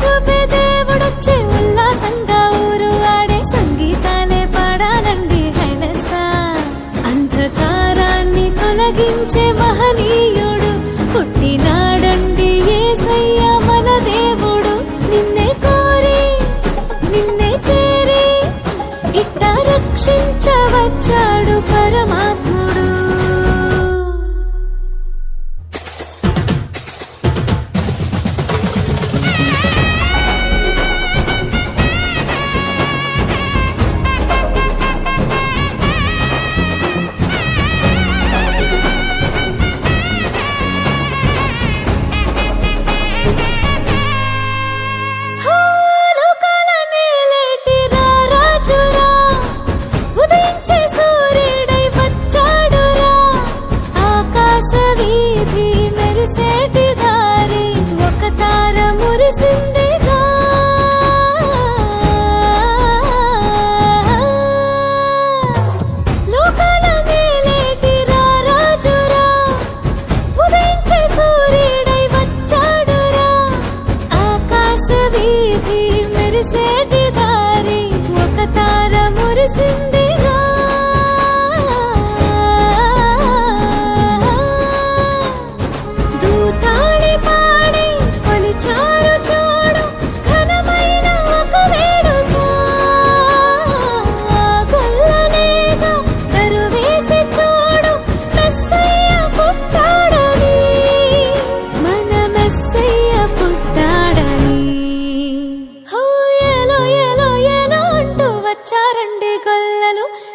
చూపే దేవుడొచ్చే ఉల్లాసంగా ఊరు ఆడే సంగీతాలే పాడాలండి హైలెస్సా. అంధకారాన్ని తొలగించే మహనీయుడు పుట్టినాడండి యేసయ్య మన దేవుడు. నిన్నే కోరి నిన్నే చేరి ఇట్ట రక్షించవచ్చాడు పరమాత్ముడు.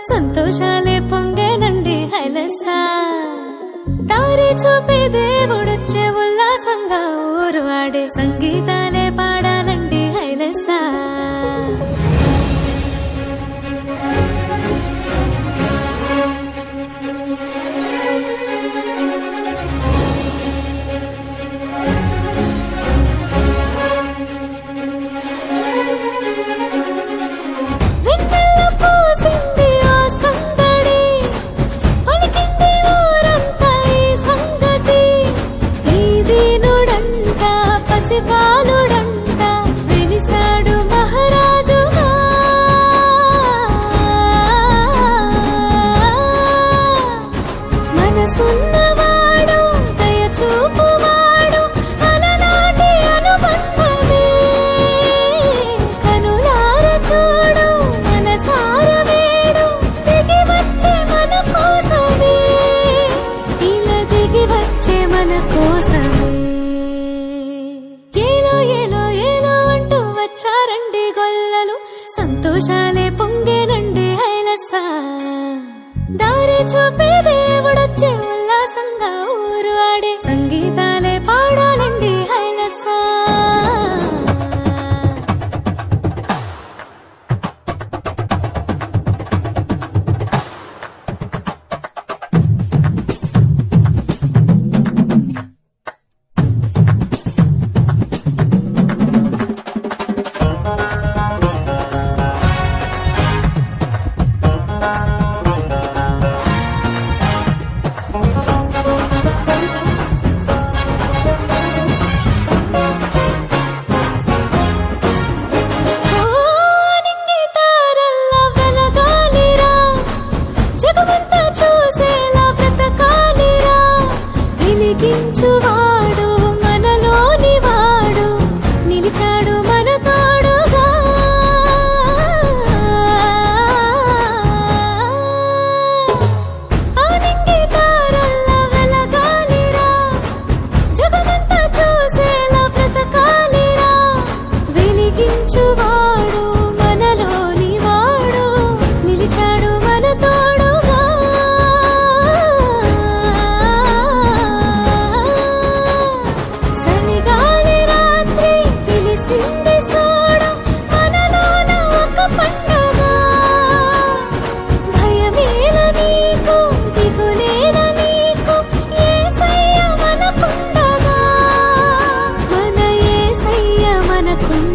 సంతోషాలే పొంగేనండి హైలెస్సా. దారి చూపే దేవుడొచ్చే ఉల్లాసంగా ఊరు ఆడే సంగీతాలే పాడాలండి హైలెస్సా. సంతోషాలే పొంగేనండి హైలెస్సా. దారి చూపే దేవుడొచ్చే ఉల్లాసంగా ఊరు ఆడే సంగీతాలే పాడాలండి హైలెస్సా. వాడు మనలోని వాడు నిలిచాడు మన తోడుగా. ఆనింగి తారల్లా వెలగాలిరా, జగమంతా చూసేలా బ్రతకాలిరా. వెలిగించువాడు మనలోని వాడు నిలిచాడు మన తోడుగా. మనకుండగా